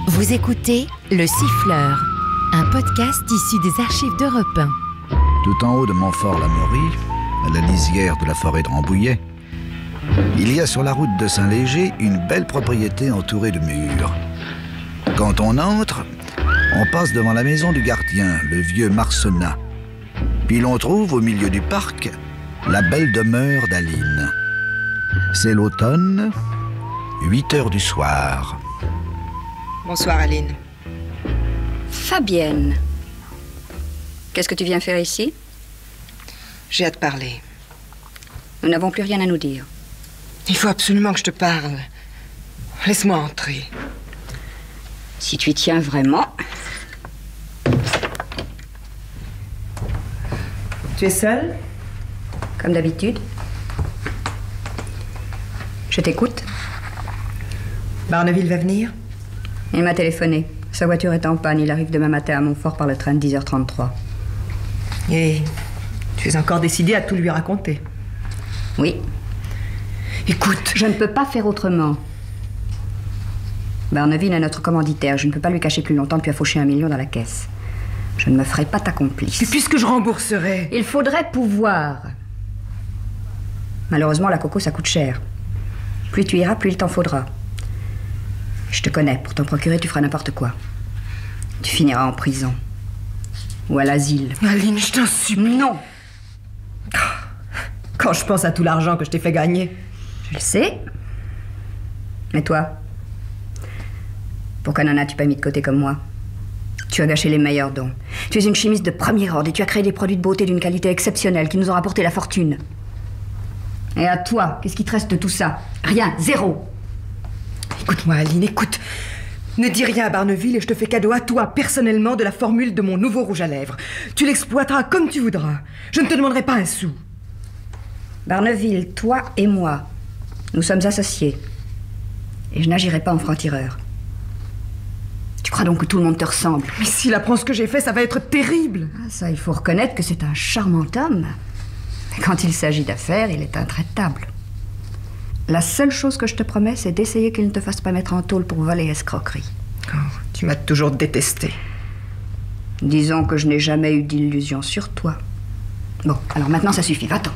Vous écoutez Le Siffleur, un podcast issu des archives d'Europe 1. Tout en haut de Montfort-l'Amaury, à la lisière de la forêt de Rambouillet, il y a sur la route de Saint-Léger une belle propriété entourée de murs. Quand on entre, on passe devant la maison du gardien, le vieux Marcenat. Puis l'on trouve au milieu du parc la belle demeure d'Aline. C'est l'automne, 8 heures du soir. Bonsoir, Aline. Fabienne, qu'est-ce que tu viens faire ici? J'ai à te parler. Nous n'avons plus rien à nous dire. Il faut absolument que je te parle. Laisse-moi entrer. Si tu y tiens vraiment... Tu es seule? Comme d'habitude. Je t'écoute. Barneville va venir? Il m'a téléphoné. Sa voiture est en panne. Il arrive demain matin à Montfort par le train de 10h33. Et tu es encore décidée à tout lui raconter? Oui. Écoute, Je ne peux pas faire autrement. Barneville est notre commanditaire. Je ne peux pas lui cacher plus longtemps que tu as fauché 1 million dans la caisse. Je ne me ferai pas ta complice. et puisque je rembourserai... Il faudrait pouvoir. Malheureusement, la coco, ça coûte cher. Plus tu iras, plus il t'en faudra. Je te connais. Pour t'en procurer, tu feras n'importe quoi. Tu finiras en prison. Ou à l'asile. Aline, je t'en supplie. Non. Quand je pense à tout l'argent que je t'ai fait gagner. Je le sais. Mais toi, pourquoi n'en as-tu pas mis de côté comme moi? Tu as gâché les meilleurs dons. Tu es une chimiste de premier ordre et tu as créé des produits de beauté d'une qualité exceptionnelle qui nous ont rapporté la fortune. Et à toi, qu'est-ce qui te reste de tout ça? Rien, zéro. Écoute-moi, Aline, écoute. Ne dis rien à Barneville et je te fais cadeau à toi, personnellement, de la formule de mon nouveau rouge à lèvres. Tu l'exploiteras comme tu voudras. Je ne te demanderai pas un sou. Barneville, toi et moi, nous sommes associés. Et je n'agirai pas en franc-tireur. Tu crois donc que tout le monde te ressemble? Mais s'il apprend ce que j'ai fait, ça va être terrible. Ah, ça, il faut reconnaître que c'est un charmant homme. Mais quand il s'agit d'affaires, il est intraitable. La seule chose que je te promets, c'est d'essayer qu'il ne te fasse pas mettre en tôle pour vol et escroquerie. Oh, tu m'as toujours détestée. Disons que je n'ai jamais eu d'illusion sur toi. Bon, alors maintenant ça suffit, va-t'en.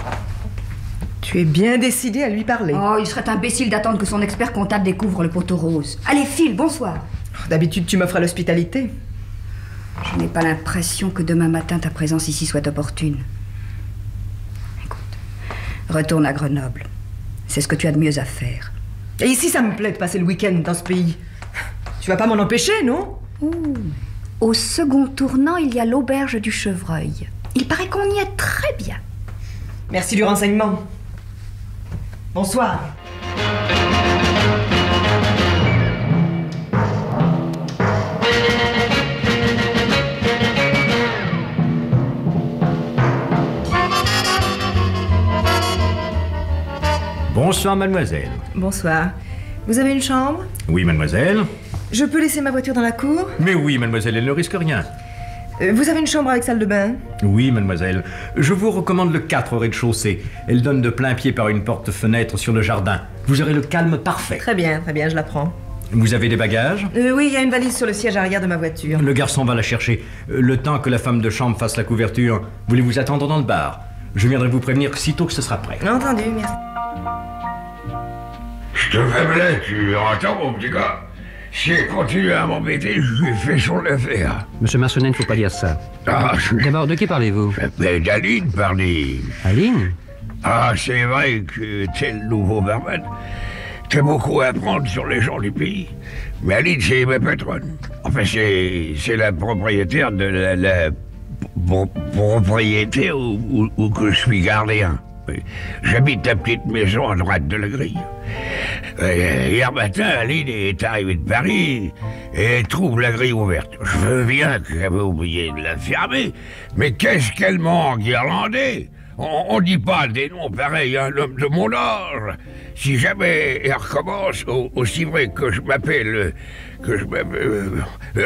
Tu es bien décidée à lui parler. Oh, il serait imbécile d'attendre que son expert comptable découvre le poteau rose. Allez, file, bonsoir. D'habitude, tu m'offres l'hospitalité. Je n'ai pas l'impression que demain matin ta présence ici soit opportune. Écoute, retourne à Grenoble. C'est ce que tu as de mieux à faire. Et ici, ça me plaît de passer le week-end dans ce pays. Tu vas pas m'en empêcher, non? Ouh. Au second tournant, il y a l'auberge du Chevreuil. Il paraît qu'on y est très bien. Merci du renseignement. Bonsoir. Bonsoir, mademoiselle. Bonsoir. Vous avez une chambre? Oui, mademoiselle. Je peux laisser ma voiture dans la cour? Mais oui, mademoiselle, elle ne risque rien. Vous avez une chambre avec salle de bain? Oui, mademoiselle. Je vous recommande le 4 au rez-de-chaussée. Elle donne de plein pied par une porte-fenêtre sur le jardin. Vous aurez le calme parfait. Très bien, je la prends. Vous avez des bagages? Oui, il y a une valise sur le siège arrière de ma voiture. Le garçon va la chercher. Le temps que la femme de chambre fasse la couverture, voulez-vous attendre dans le bar? Je viendrai vous prévenir sitôt que ce sera prêt. Entendu, merci. Je te faiblais, tu entends, mon petit gars? Si elle continue à m'embêter, je lui fais son affaire. Monsieur Marcenet, il ne faut pas dire ça. Ah, D'abord, de qui parlez-vous? mais d'Aline, parlez. Aline? Ah, c'est vrai que t'es le nouveau barman. T'as beaucoup à apprendre sur les gens du pays. Mais Aline, c'est ma patronne. Enfin, c'est la propriétaire de la propriété où que je suis gardien. J'habite la petite maison à droite de la grille. Hier matin, Aline est arrivée de Paris et elle trouve la grille ouverte. Je veux bien que j'avais oublié de la fermer, mais qu'est-ce qu'elle m'a enguirlandé? On dit pas des noms pareils à un homme de mon âge. Si jamais elle recommence, aussi vrai que je m'appelle...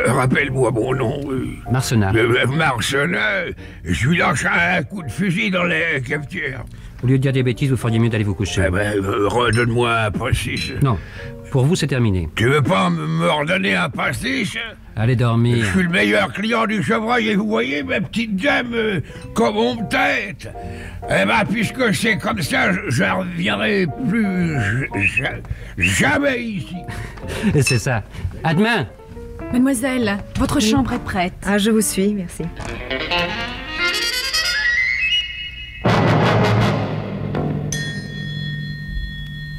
rappelle-moi mon nom. Marcenat. Marcenat. Je lui lâche un coup de fusil dans la cafetière. Au lieu de dire des bêtises, vous feriez mieux d'aller vous coucher. Eh ben, redonne-moi un pastis. Non, pour vous, c'est terminé. Tu veux pas me redonner un pastis? Allez dormir. Je suis le meilleur client du chevreuil et vous voyez, ma petite dame, comme on me tête. Eh ben, puisque c'est comme ça, je reviendrai plus jamais ici. C'est ça. À demain. Mademoiselle, votre chambre est prête. Ah, je vous suis, merci.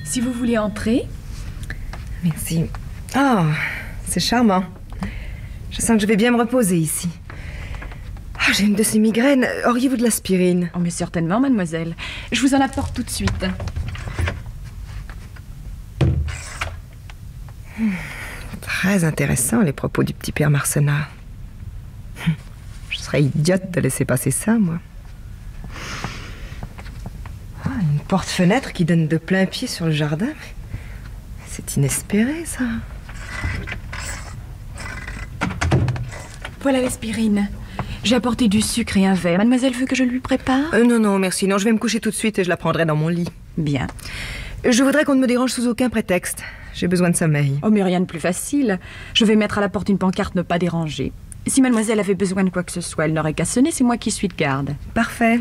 Si vous voulez entrer. Merci. Ah, c'est charmant. Je sens que je vais bien me reposer ici. Ah, j'ai une de ces migraines. Auriez-vous de l'aspirine? Oh, mais certainement, mademoiselle. Je vous en apporte tout de suite. Très intéressant, les propos du petit père Marcenat. Je serais idiote de laisser passer ça, moi. Ah, une porte-fenêtre qui donne de plein pied sur le jardin. C'est inespéré, ça. Voilà l'aspirine. J'ai apporté du sucre et un verre. Mademoiselle veut que je lui prépare? Non, non, merci. Non, je vais me coucher tout de suite et je la prendrai dans mon lit. Bien. Je voudrais qu'on ne me dérange sous aucun prétexte. J'ai besoin de sommeil. Oh, mais rien de plus facile. Je vais mettre à la porte une pancarte ne pas déranger. Si mademoiselle avait besoin de quoi que ce soit, elle n'aurait qu'à sonner, c'est moi qui suis de garde. Parfait.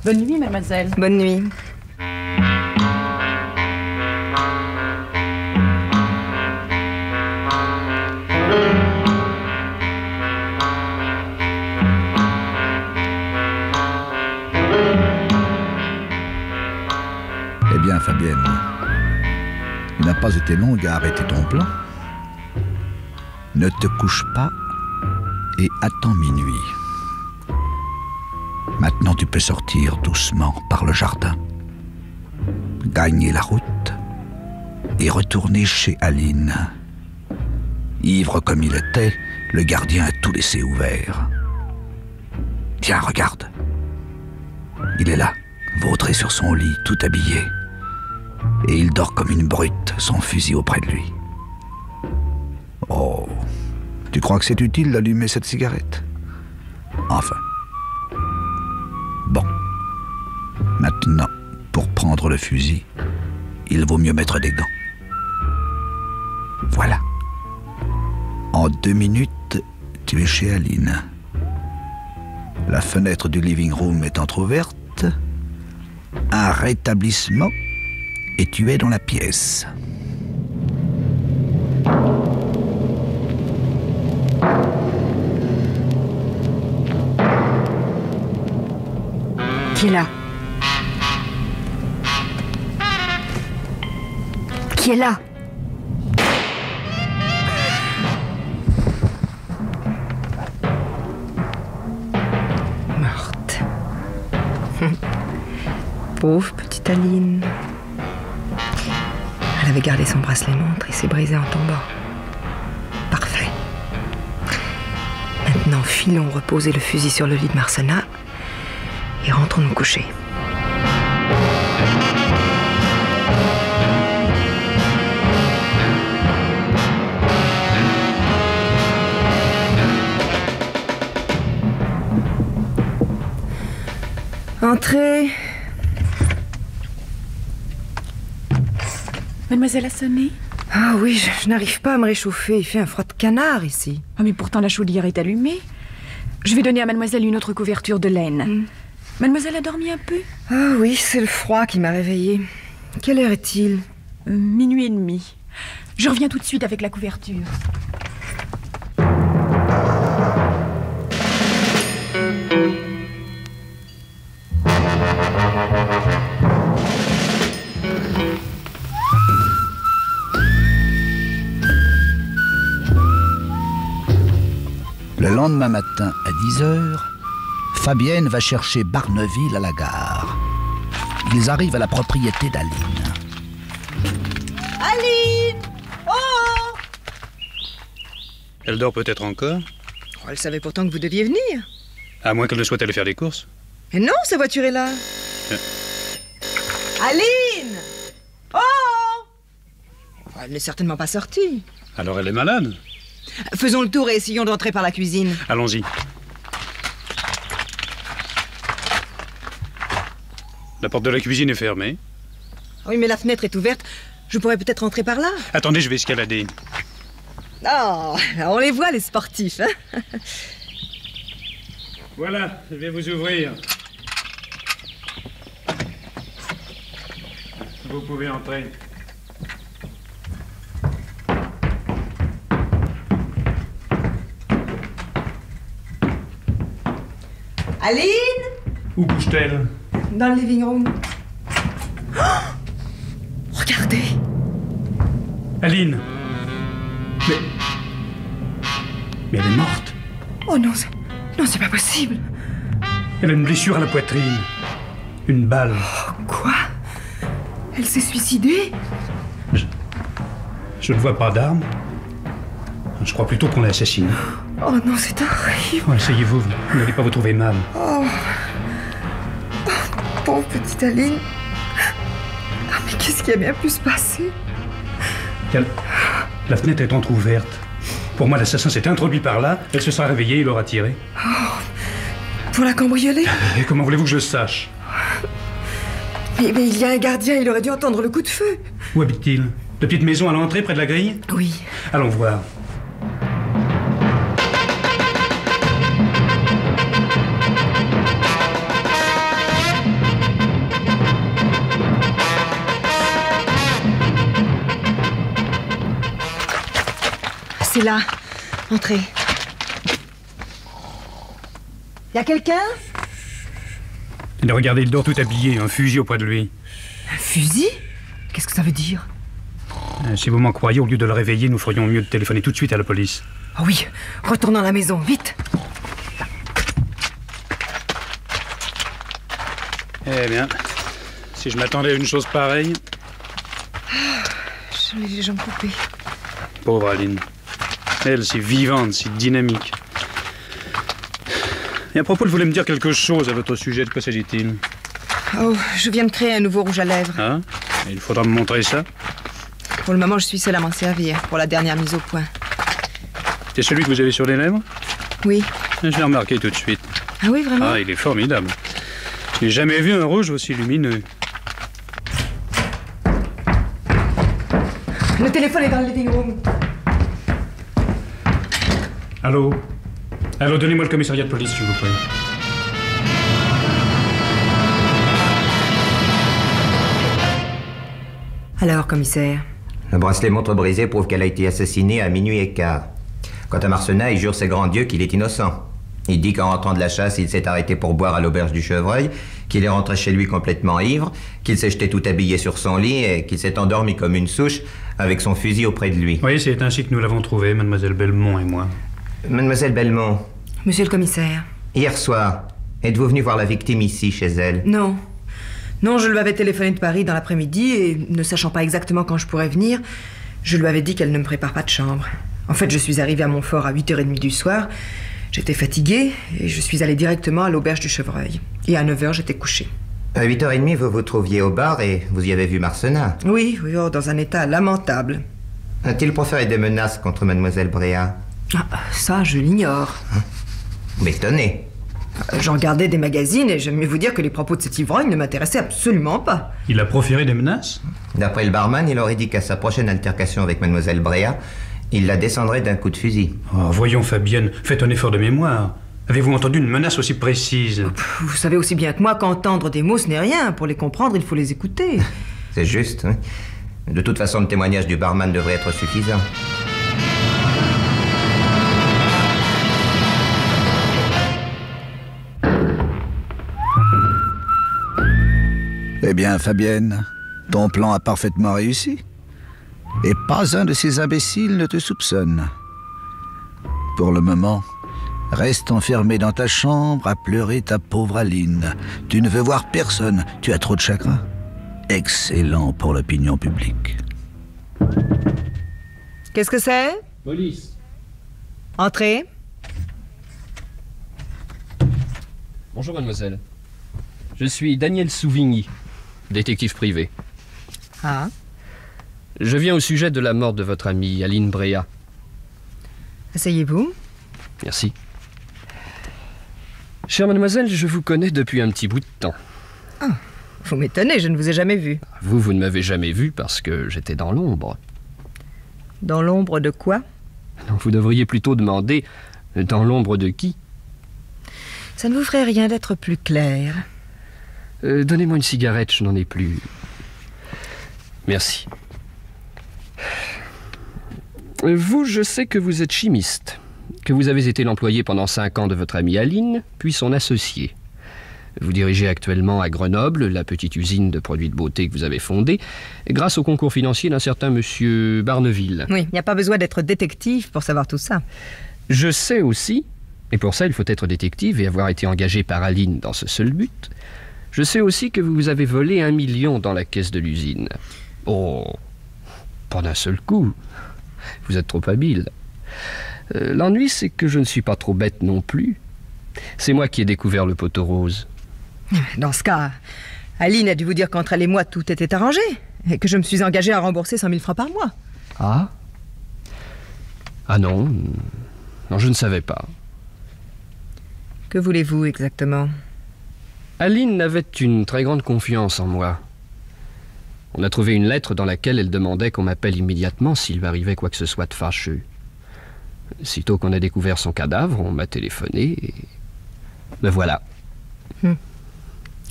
Bonne nuit, mademoiselle. Bonne nuit. Eh bien, Fabienne, il n'a pas été long à arrêter ton plan. Ne te couche pas et attends minuit. Maintenant, tu peux sortir doucement par le jardin, gagner la route et retourner chez Aline. Ivre comme il était, le gardien a tout laissé ouvert. Tiens, regarde. Il est là, vautré sur son lit, tout habillé. Et il dort comme une brute, son fusil auprès de lui. Oh, tu crois que c'est utile d'allumer cette cigarette? Enfin. Bon. Maintenant, pour prendre le fusil, il vaut mieux mettre des gants. Voilà. En 2 minutes, tu es chez Aline. La fenêtre du living room est entr'ouverte. Un rétablissement et tu es dans la pièce. Qui est là? Qui est là? Morte. Pauvre petite Aline. Elle avait gardé son bracelet-montre et s'est brisée en tombant. Parfait. Maintenant, filons reposer le fusil sur le lit de Marcenat et rentrons nous coucher. Entrez. Mademoiselle a sonné? Ah oui, je n'arrive pas à me réchauffer. Il fait un froid de canard ici. Ah, mais pourtant la chaudière est allumée. Je vais donner à mademoiselle une autre couverture de laine. Mademoiselle a dormi un peu? Ah oui, c'est le froid qui m'a réveillée. Quelle heure est-il? Minuit et demi. Je reviens tout de suite avec la couverture. Le lendemain matin à 10h, Fabienne va chercher Barneville à la gare. Ils arrivent à la propriété d'Aline. Aline! Oh! Elle dort peut-être encore? Oh, elle savait pourtant que vous deviez venir. À moins qu'elle ne souhaite aller faire des courses. Mais non, sa voiture est là. Aline! Oh! Elle n'est certainement pas sortie. Alors elle est malade? Faisons le tour et essayons d'entrer par la cuisine. Allons-y. La porte de la cuisine est fermée. Oui, mais la fenêtre est ouverte. Je pourrais peut-être rentrer par là. Attendez, je vais escalader. Oh, on les voit, les sportifs. Hein. Voilà, je vais vous ouvrir. Vous pouvez entrer. Aline? Où couche-t-elle? Dans le living room. Oh, regardez. Aline. Mais elle est morte. Oh non, c'est pas possible. Elle a une blessure à la poitrine. Une balle. Oh, quoi? Elle s'est suicidée? Je ne vois pas d'arme. Je crois plutôt qu'on l'a assassinée. Oh non, c'est horrible. Oh, asseyez-vous, vous n'allez pas vous trouver mal. Oh, pauvre petite Aline. Ah, mais qu'est-ce qui a bien pu se passer? La fenêtre est entrouverte. Pour moi, l'assassin s'est introduit par là, elle se sera réveillée, il aura tiré. Oh, pour la cambrioler? Et comment voulez-vous que je le sache? Mais il y a un gardien, il aurait dû entendre le coup de feu. Où habite-t-il? La petite maison à l'entrée, près de la grille? Oui. Allons voir. C'est là. Entrez. Y a quelqu'un? Et regardez, il dort tout habillé, un fusil auprès de lui. Un fusil? Qu'est-ce que ça veut dire? Si vous m'en croyez, au lieu de le réveiller, nous ferions mieux de téléphoner tout de suite à la police. Oh oui, retournons à la maison, vite. Eh bien, si je m'attendais à une chose pareille... J'en ai les jambes coupées. Pauvre Aline. Elle, si vivante, si dynamique. Et à propos, elle voulait me dire quelque chose à votre sujet. De quoi s'agit-il? Oh, je viens de créer un nouveau rouge à lèvres. Ah? Il faudra me montrer ça. Pour le moment, je suis seule à m'en servir, pour la dernière mise au point. C'est celui que vous avez sur les lèvres? Oui. Je l'ai remarqué tout de suite. Ah oui, vraiment? Ah, il est formidable. Je n'ai jamais vu un rouge aussi lumineux. Le téléphone est dans le living room. Allô? Allô, donnez-moi le commissariat de police, s'il vous plaît. Alors, commissaire? Le bracelet montre brisé prouve qu'elle a été assassinée à minuit et quart. Quant à Marcenat, il jure ses grands dieux qu'il est innocent. Il dit qu'en rentrant de la chasse, il s'est arrêté pour boire à l'auberge du Chevreuil, qu'il est rentré chez lui complètement ivre, qu'il s'est jeté tout habillé sur son lit et qu'il s'est endormi comme une souche avec son fusil auprès de lui. Oui, c'est ainsi que nous l'avons trouvé, mademoiselle Belmont et moi. Mademoiselle Belmont. Monsieur le commissaire. Hier soir, êtes-vous venu voir la victime ici, chez elle? Non. Non, je lui avais téléphoné de Paris dans l'après-midi et, ne sachant pas exactement quand je pourrais venir, je lui avais dit qu'elle ne me prépare pas de chambre. En fait, je suis arrivée à Montfort à 8h30 du soir. J'étais fatiguée et je suis allée directement à l'auberge du Chevreuil. Et à 9h, j'étais couchée. À 8h30, vous vous trouviez au bar et vous y avez vu Marcenat? Oui, oh, dans un état lamentable. A-t-il proféré des menaces contre mademoiselle Bréa? Ah, ça, je l'ignore. Vous m'étonnez. J'en regardais des magazines et j'aime mieux vous dire que les propos de cet ivrogne ne m'intéressaient absolument pas. Il a proféré des menaces? D'après le barman, il aurait dit qu'à sa prochaine altercation avec mademoiselle Bréa, il la descendrait d'un coup de fusil. Oh, voyons, Fabienne, faites un effort de mémoire. Avez-vous entendu une menace aussi précise? Vous savez aussi bien que moi qu'entendre des mots, ce n'est rien. Pour les comprendre, il faut les écouter. C'est juste, oui. De toute façon, le témoignage du barman devrait être suffisant. Eh bien, Fabienne, ton plan a parfaitement réussi. Et pas un de ces imbéciles ne te soupçonne. Pour le moment, reste enfermé dans ta chambre à pleurer ta pauvre Aline. Tu ne veux voir personne, tu as trop de chagrin. Excellent pour l'opinion publique. Qu'est-ce que c'est? Police. Entrez. Bonjour, mademoiselle. Je suis Daniel Souvigny, détective privé. Ah. Je viens au sujet de la mort de votre amie Aline Bréa. Asseyez-vous. Merci. Chère mademoiselle, je vous connais depuis un petit bout de temps. Ah. Vous m'étonnez, je ne vous ai jamais vu. Vous ne m'avez jamais vu parce que j'étais dans l'ombre. Dans l'ombre de quoi? Non, vous devriez plutôt demander dans l'ombre de qui? Ça ne vous ferait rien d'être plus clair. Donnez-moi une cigarette, je n'en ai plus. Merci. Vous, je sais que vous êtes chimiste, que vous avez été l'employé pendant 5 ans de votre amie Aline, puis son associé. Vous dirigez actuellement à Grenoble la petite usine de produits de beauté que vous avez fondée, grâce au concours financier d'un certain monsieur Barneville. Oui, il n'y a pas besoin d'être détective pour savoir tout ça. Je sais aussi, et pour ça il faut être détective et avoir été engagé par Aline dans ce seul but, je sais aussi que vous avez volé 1 million dans la caisse de l'usine. Oh, pas d'un seul coup. Vous êtes trop habile. L'ennui, c'est que je ne suis pas trop bête non plus. C'est moi qui ai découvert le poteau rose. Dans ce cas, Aline a dû vous dire qu'entre elle et moi, tout était arrangé, et que je me suis engagée à rembourser 100 000 francs par mois. Ah? Ah non, non, je ne savais pas. Que voulez-vous exactement? Aline avait une très grande confiance en moi. On a trouvé une lettre dans laquelle elle demandait qu'on m'appelle immédiatement s'il lui arrivait quoi que ce soit de fâcheux. Sitôt qu'on a découvert son cadavre, on m'a téléphoné et... me voilà.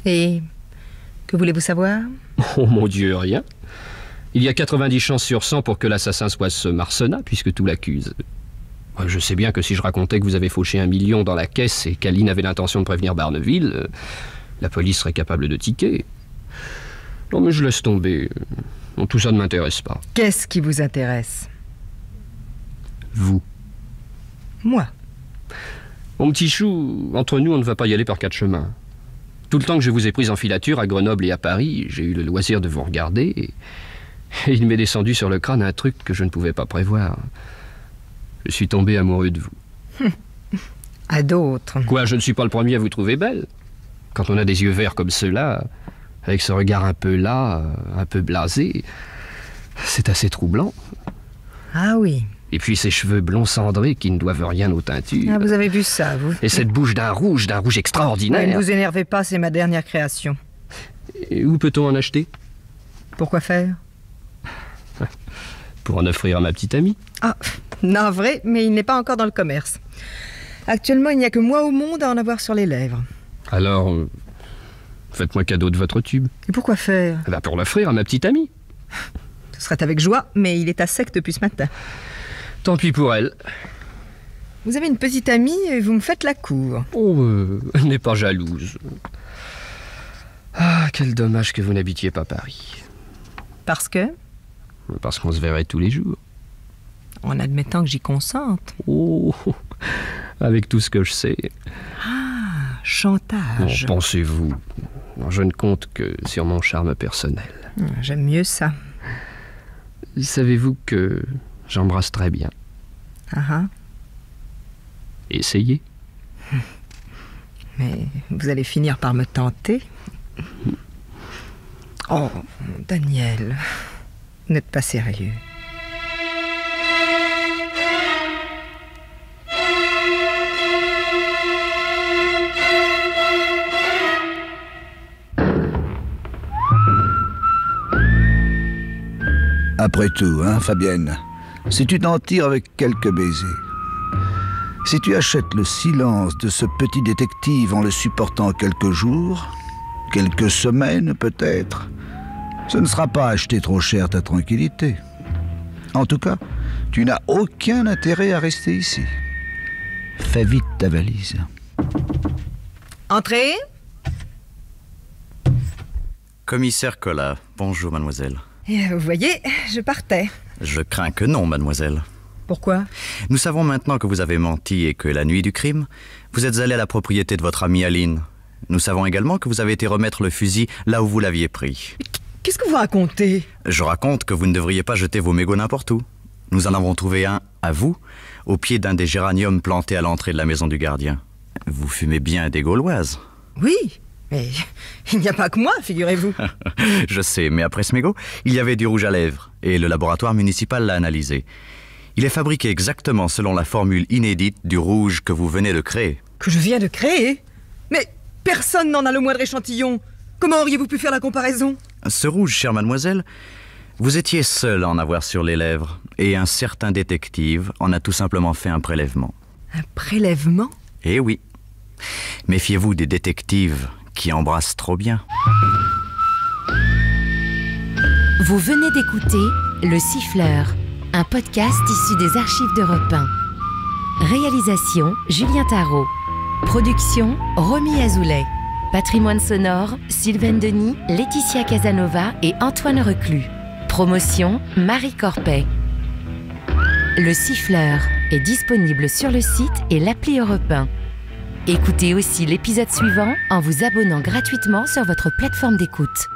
Et que voulez-vous savoir? Oh mon Dieu, rien. Il y a 90 chances sur 100 pour que l'assassin soit ce Marcenat, puisque tout l'accuse. Je sais bien que si je racontais que vous avez fauché 1 million dans la caisse et qu'Aline avait l'intention de prévenir Barneville, la police serait capable de tiquer. Non, mais je laisse tomber. Non, tout ça ne m'intéresse pas. Qu'est-ce qui vous intéresse? Vous. Moi? Mon petit chou, entre nous, on ne va pas y aller par 4 chemins. Tout le temps que je vous ai pris en filature à Grenoble et à Paris, j'ai eu le loisir de vous regarder et il m'est descendu sur le crâne un truc que je ne pouvais pas prévoir. Je suis tombé amoureux de vous. À d'autres. Quoi, je ne suis pas le premier à vous trouver belle. Quand on a des yeux verts comme ceux-là, avec ce regard un peu las, un peu blasé, c'est assez troublant. Ah oui. Et puis ces cheveux blonds cendrés qui ne doivent rien aux teintures. Ah, vous avez vu ça, vous? Et cette bouche d'un rouge extraordinaire. Ne vous énervez pas, c'est ma dernière création. Et où peut-on en acheter? Pourquoi faire? Pour en offrir à ma petite amie. Ah, navré, mais il n'est pas encore dans le commerce. Actuellement, il n'y a que moi au monde à en avoir sur les lèvres. Alors, faites-moi cadeau de votre tube. Et pourquoi faire? Pour l'offrir à ma petite amie. Ce serait avec joie, mais il est à sec depuis ce matin. Tant pis pour elle. Vous avez une petite amie et vous me faites la cour. Oh, elle n'est pas jalouse. Ah, quel dommage que vous n'habitiez pas Paris. Parce que? Parce qu'on se verrait tous les jours. En admettant que j'y consente. Oh, avec tout ce que je sais. Ah, chantage. Bon, pensez-vous. Je ne compte que sur mon charme personnel. J'aime mieux ça. Savez-vous que j'embrasse très bien? Ah. Essayez. Mais vous allez finir par me tenter. Oh, Daniel, vous n'êtes pas sérieux. Après tout, hein, Fabienne, si tu t'en tires avec quelques baisers, si tu achètes le silence de ce petit détective en le supportant quelques jours, quelques semaines peut-être, ce ne sera pas acheter trop cher ta tranquillité. En tout cas, tu n'as aucun intérêt à rester ici. Fais vite ta valise. Entrez. Commissaire Collat, bonjour mademoiselle. Et vous voyez, je partais. Je crains que non, mademoiselle. Pourquoi? Nous savons maintenant que vous avez menti et que la nuit du crime, vous êtes allé à la propriété de votre amie Aline. Nous savons également que vous avez été remettre le fusil là où vous l'aviez pris. Qu'est-ce que vous racontez? Je raconte que vous ne devriez pas jeter vos mégots n'importe où. Nous en avons trouvé un, à vous, au pied d'un des géraniums plantés à l'entrée de la maison du gardien. Vous fumez bien des Gauloises. Oui, mais il n'y a pas que moi, figurez-vous. Je sais, mais après ce mégot, il y avait du rouge à lèvres, et le laboratoire municipal l'a analysé. Il est fabriqué exactement selon la formule inédite du rouge que vous venez de créer. Que je viens de créer? Mais personne n'en a le moindre échantillon. Comment auriez-vous pu faire la comparaison? Ce rouge, chère mademoiselle, vous étiez seule à en avoir sur les lèvres, et un certain détective en a tout simplement fait un prélèvement. Un prélèvement? Eh oui. Méfiez-vous des détectives qui embrassent trop bien. Vous venez d'écouter Le Siffleur, un podcast issu des archives d'Europe 1. Réalisation Julien Tarot. Production Romy Azoulay. Patrimoine sonore Sylvaine Denis, Laetitia Casanova et Antoine Reclus. Promotion Marie Corpet. Le Siffleur est disponible sur le site et l'appli Europe 1. Écoutez aussi l'épisode suivant en vous abonnant gratuitement sur votre plateforme d'écoute.